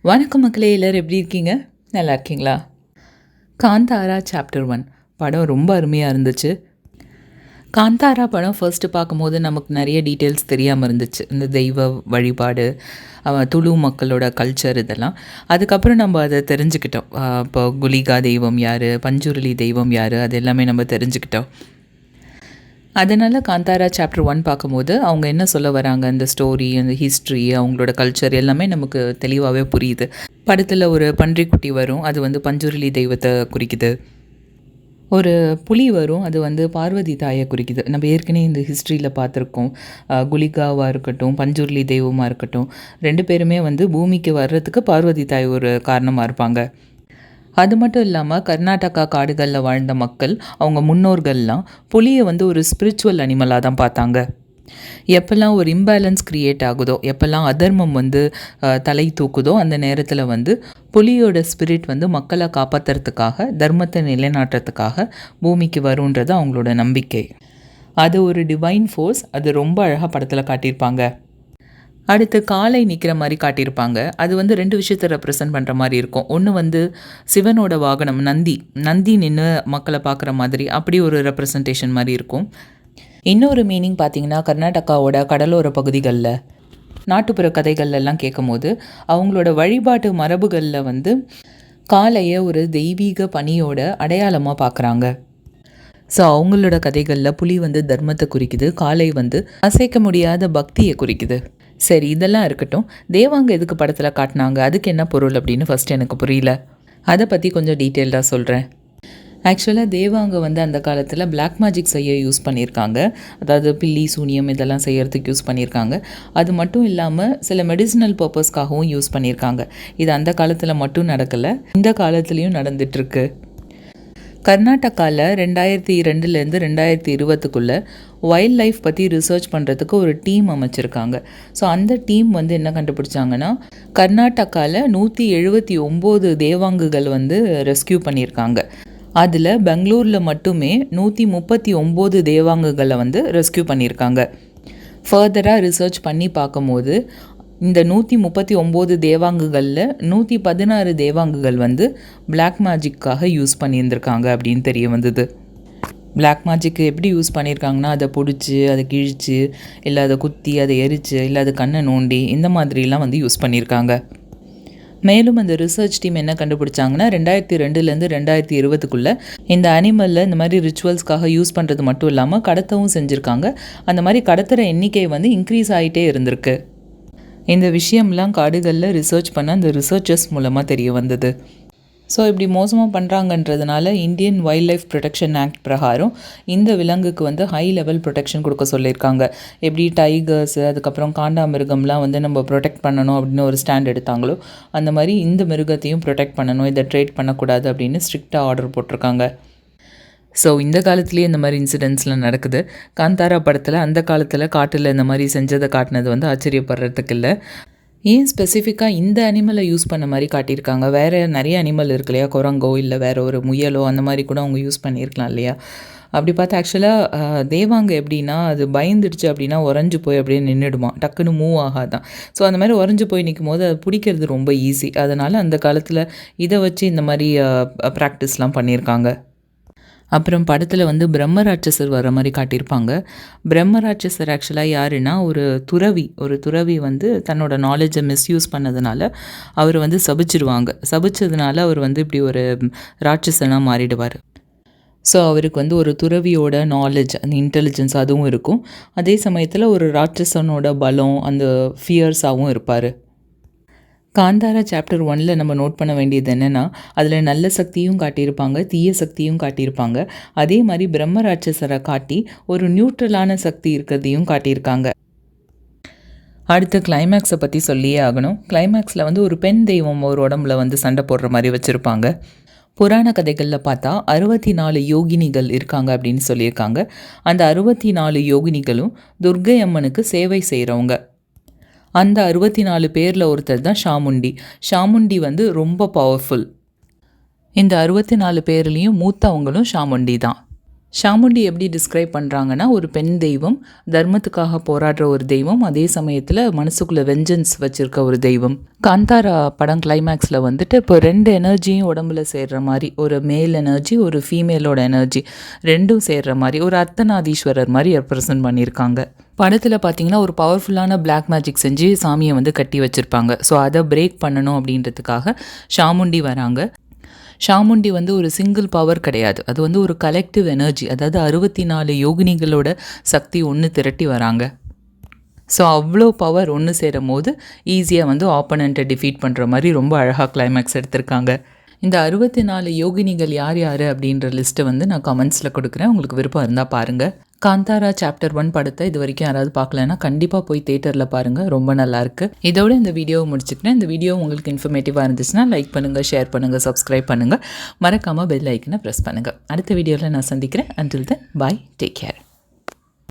வணக்கம் மக்களே, எல்லோரும் எப்படி இருக்கீங்க? நல்லா இருக்கீங்களா? காந்தாரா சாப்டர் 1 படம் ரொம்ப அருமையாக இருந்துச்சு. காந்தாரா படம் ஃபர்ஸ்ட்டு பார்க்கும்போது நமக்கு நிறைய டீட்டெயில்ஸ் தெரியாமல் இருந்துச்சு. இந்த தெய்வ வழிபாடு, துளு மக்களோட கல்ச்சர் இதெல்லாம். அதுக்கப்புறம் நம்ம அதை தெரிஞ்சுக்கிட்டோம். இப்போ குலிகா தெய்வம் யார், பஞ்சுருளி தெய்வம் யார், அது எல்லாமே நம்ம தெரிஞ்சுக்கிட்டோம். அதனால் காந்தாரா சாப்டர் 1 பார்க்கும்போது அவங்க என்ன சொல்ல வராங்க, அந்த ஸ்டோரி, அந்த ஹிஸ்ட்ரி, அவங்களோட கல்ச்சர் எல்லாமே நமக்கு தெளிவாகவே புரியுது. படத்தில் ஒரு பன்றிக்குட்டி வரும், அது வந்து பஞ்சுருளி தெய்வத்தை குறிக்குது. ஒரு புலி வரும், அது வந்து பார்வதி தாயை குறிக்குது. நம்ம ஏற்கனவே இந்த ஹிஸ்ட்ரியில் பார்த்துருக்கோம். குலிகாவாக இருக்கட்டும், பஞ்சுருளி தெய்வமாக இருக்கட்டும், 2 பேருமே வந்து பூமிக்கு வர்றதுக்கு பார்வதி தாய் ஒரு காரணமாக இருப்பாங்க. அது மட்டும் இல்லாமல் கர்நாடகா காடுகளில் வாழ்ந்த மக்கள், அவங்க முன்னோர்கள்லாம் புலியை வந்து ஒரு ஸ்பிரிச்சுவல் அனிமலாக தான் பார்த்தாங்க. எப்போல்லாம் ஒரு இம்பேலன்ஸ் க்ரியேட் ஆகுதோ, எப்போல்லாம் அதர்மம் வந்து தலை தூக்குதோ, அந்த நேரத்தில் வந்து புலியோட ஸ்பிரிட் வந்து மக்களை காப்பாற்றுறதுக்காக, தர்மத்தை நிலைநாட்டுறதுக்காக பூமிக்கு வருன்றது அவங்களோட நம்பிக்கை. அது ஒரு டிவைன் ஃபோர்ஸ். அது ரொம்ப அழகாக படத்தில் காட்டியிருப்பாங்க. அடுத்து காளை நிற்கிற மாதிரி காட்டியிருப்பாங்க. அது வந்து 2 விஷயத்தை ரெப்ரசன்ட் பண்ணுற மாதிரி இருக்கும். ஒன்று வந்து சிவனோட வாகனம் நந்தி நின்று மக்களை பார்க்குற மாதிரி, அப்படி ஒரு ரெப்ரசன்டேஷன் மாதிரி இருக்கும். இன்னொரு மீனிங் பார்த்திங்கன்னா, கர்நாடகாவோட கடலோர பகுதிகளில் நாட்டுப்புற கதைகள்லாம் கேட்கும்போது அவங்களோட வழிபாட்டு மரபுகளில் வந்து காளையை ஒரு தெய்வீக பணியோட அடையாளமாக பார்க்குறாங்க. ஸோ அவங்களோட கதைகளில் புலி வந்து தர்மத்தை குறிக்குது, காளை வந்து அசைக்க முடியாத பக்தியை குறிக்குது. சரி, இதெல்லாம் இருக்கட்டும். தேவாங்க எதுக்கு படத்தில் காட்டினாங்க, அதுக்கு என்ன பொருள் அப்படின்னு ஃபஸ்ட்டு எனக்கு புரியல. அதை பற்றி கொஞ்சம் டீட்டெயில்டாக சொல்கிறேன். ஆக்சுவலாக தேவாங்க வந்து அந்த காலத்தில் பிளாக் மேஜிக் செய்ய யூஸ் பண்ணியிருக்காங்க. அதாவது பில்லி சூனியம் இதெல்லாம் செய்கிறதுக்கு யூஸ் பண்ணியிருக்காங்க. அது மட்டும் இல்லாமல் சில மெடிசினல் பர்பஸ்க்காகவும் யூஸ் பண்ணியிருக்காங்க. இது அந்த காலத்தில் மட்டும் நடக்கலை, இந்த காலத்துலேயும் நடந்துகிட்ருக்கு. கர்நாடகாவில் 2002லேருந்து 2020க்குள்ளே வைல்ட் லைஃப் பற்றி ரிசர்ச் பண்ணுறதுக்கு ஒரு டீம் அமைச்சிருக்காங்க. ஸோ அந்த டீம் வந்து என்ன கண்டுபிடிச்சாங்கன்னா, கர்நாடகாவில் 179 தேவாங்குகள் வந்து ரெஸ்கியூ பண்ணியிருக்காங்க. அதில் பெங்களூரில் மட்டுமே 139 தேவாங்குகளை வந்து ரெஸ்கியூ பண்ணியிருக்காங்க. ஃபர்தராக ரிசர்ச் பண்ணி பார்க்கும்போது இந்த 139 தேவாங்குகளில் 116 தேவாங்குகள் வந்து பிளாக் மேஜிக்காக யூஸ் பண்ணியிருந்திருக்காங்க அப்படின்னு தெரிய வந்தது. பிளாக் மேஜிக்கு எப்படி யூஸ் பண்ணியிருக்காங்கன்னா, அதை பிடிச்சி, அதை கிழிச்சு, இல்லை அதை குத்தி, அதை எரிச்சு, இல்லை அது கண்ணை நோண்டி, இந்த மாதிரிலாம் வந்து யூஸ் பண்ணியிருக்காங்க. மேலும் அந்த ரிசர்ச் டீம் என்ன கண்டுபிடிச்சாங்கன்னா, 2002லேருந்து 2020க்குள்ளே இந்த அனிமலில் இந்த மாதிரி ரிச்சுவல்ஸ்க்காக யூஸ் பண்ணுறது மட்டும் இல்லாமல் கடத்தவும் செஞ்சுருக்காங்க. அந்த மாதிரி கடத்துகிற எண்ணிக்கை வந்து இன்க்ரீஸ் ஆகிட்டே இருந்திருக்கு. இந்த விஷயம்லாம் காடுகளில் ரிசர்ச் பண்ண அந்த ரிசர்ச்சர்ஸ் மூலமாக தெரிய வந்தது. ஸோ இப்படி மோசமாக பண்ணுறாங்கன்றதுனால Indian wildlife protection act பிரகாரம் இந்த விலங்குக்கு வந்து ஹை லெவல் ப்ரொடெக்ஷன் கொடுக்க சொல்லியிருக்காங்க. எப்படி டைகர்ஸு, அதுக்கப்புறம் காண்டாமிருகம்லாம் வந்து நம்ம ப்ரொடெக்ட் பண்ணணும் அப்படின்னு ஒரு ஸ்டாண்ட் எடுத்தாங்களோ, அந்த மாதிரி இந்த மிருகத்தையும் ப்ரொடெக்ட் பண்ணணும், இதை ட்ரேட் பண்ணக்கூடாது அப்படின்னு ஸ்ட்ரிக்டாக ஆர்டர் போட்டிருக்காங்க. ஸோ இந்த காலத்துலேயே இந்த மாதிரி இன்சிடென்ட்ஸ்லாம் நடக்குது. காந்தாரா படத்தில் அந்த காலத்தில் காட்டில் இந்த மாதிரி செஞ்சதை காட்டினது வந்து ஆச்சரியப்படுறதுக்கு இல்லை. ஏன் ஸ்பெசிஃபிக்காக இந்த அனிமலை யூஸ் பண்ண மாதிரி காட்டியிருக்காங்க? வேறு நிறைய அனிமல் இருக்கு இல்லையா, குரங்கோ இல்லை வேறு ஒரு முயலோ, அந்த மாதிரி கூட அவங்க யூஸ் பண்ணியிருக்கலாம் இல்லையா? அப்படி பார்த்தா ஆக்சுவலாக தேவாங்க எப்படின்னா, அது பயந்துடுச்சு அப்படின்னா உறைஞ்சி போய் அப்படியே நின்றுடுமா, டக்குன்னு மூவ் ஆகாதான். ஸோ அந்த மாதிரி உறைஞ்சி போய் நிற்கும் போது அது பிடிக்கிறது ரொம்ப ஈஸி. அதனால் அந்த காலத்தில் இதை வச்சு இந்த மாதிரி ப்ராக்டிஸ்லாம் பண்ணியிருக்காங்க. அப்புறம் படத்தில் வந்து பிரம்மராட்சசர் வர மாதிரி காட்டியிருப்பாங்க. பிரம்மராட்சசர் ஆக்சுவலாக யாருன்னா, ஒரு துறவி வந்து தன்னோட நாலேஜை மிஸ்யூஸ் பண்ணதுனால அவர் வந்து சபிச்சதுனால அவர் வந்து இப்படி ஒரு ராட்சசனாக மாறிடுவார். ஸோ அவருக்கு வந்து ஒரு துறவியோட நாலேஜ், அந்த இன்டெலிஜென்ஸ் அதுவும் இருக்கும். அதே சமயத்தில் ஒரு ராட்சசனோட பலம், அந்த ஃபியர்ஸாகவும் இருப்பார். காந்தாரா சாப்டர் 1ல் நம்ம நோட் பண்ண வேண்டியது என்னென்னா, அதில் நல்ல சக்தியும் காட்டியிருப்பாங்க, தீய சக்தியும் காட்டியிருப்பாங்க. அதே மாதிரி பிரம்மராட்சசரை காட்டி ஒரு நியூட்ரலான சக்தி இருக்கிறதையும் காட்டியிருக்காங்க. அடுத்து கிளைமேக்ஸை பற்றி சொல்லியே ஆகணும். கிளைமேக்ஸில் வந்து ஒரு பெண் தெய்வம் ஒரு உடம்புல வந்து சண்டை போடுற மாதிரி வச்சுருப்பாங்க. புராண கதைகளில் பார்த்தா 64 யோகினிகள் இருக்காங்க அப்படின்னு சொல்லியிருக்காங்க. அந்த 64 யோகினிகளும் துர்க்கை அம்மனுக்கு சேவை செய்கிறவங்க. அந்த 64 பேரில் ஒருத்தர் தான் ஷாமுண்டி வந்து ரொம்ப பவர்ஃபுல். இந்த 64 பேர்லேயும் மூத்தவங்களும் ஷாமுண்டி தான். சாமுண்டி எப்படி டிஸ்கிரைப் பண்ணுறாங்கன்னா, ஒரு பெண் தெய்வம், தர்மத்துக்காக போராடுற ஒரு தெய்வம், அதே சமயத்தில் மனசுக்குள்ளே வெஞ்சன்ஸ் வச்சுருக்க ஒரு தெய்வம். காந்தாரா படம் கிளைமேக்ஸில் வந்துட்டு இப்போ 2 எனர்ஜியும் உடம்புல சேர்ற மாதிரி, ஒரு மேல் எனர்ஜி, ஒரு ஃபீமேலோட எனர்ஜி ரெண்டும் சேர்ற மாதிரி ஒரு அர்த்தநாதீஸ்வரர் மாதிரி ரெப்ரசன்ட் பண்ணியிருக்காங்க. படத்தில் பார்த்தீங்கன்னா ஒரு பவர்ஃபுல்லான பிளாக் மேஜிக் செஞ்சு சாமியை வந்து கட்டி வச்சுருப்பாங்க. ஸோ அதை பிரேக் பண்ணணும் அப்படின்றதுக்காக சாமுண்டி வராங்க. சாமுண்டி வந்து ஒரு சிங்கிள் பவர் கிடையாது, அது வந்து ஒரு கலெக்டிவ் எனர்ஜி. அதாவது 64 யோகினிகளோட சக்தி ஒன்று திரட்டி வராங்க. ஸோ அவ்வளோ பவர் ஒன்று சேரும் போது ஈஸியாக வந்து ஆப்போனண்ட்டை டிஃபீட் பண்ணுற மாதிரி ரொம்ப அழகாக கிளைமேக்ஸ் எடுத்திருக்காங்க. இந்த 64 யோகினிகள் யார் யார் அப்படின்ற லிஸ்ட்டை வந்து நான் கமெண்ட்ஸில் கொடுக்குறேன், உங்களுக்கு விருப்பம் இருந்தால் பாருங்கள். காந்தாரா சாப்டர் 1 படத்தை இது வரைக்கும் யாராவது பார்க்கலன்னா கண்டிப்பாக போய் தேட்டரில் பாருங்கள், ரொம்ப நல்லாயிருக்கு. இதோட இந்த வீடியோவை முடிச்சுக்கிறேன். இந்த வீடியோ உங்களுக்கு இன்ஃபர்மேட்டிவாக இருந்துச்சுன்னா லைக் பண்ணுங்கள், ஷேர் பண்ணுங்கள், சப்ஸ்கிரைப் பண்ணுங்கள், மறக்காமல் பெல் ஐக்கனை ப்ரெஸ் பண்ணுங்கள். அடுத்த வீடியோவில் நான் சந்திக்கிறேன். அன்டில் தென் பாய், டேக் கேர்.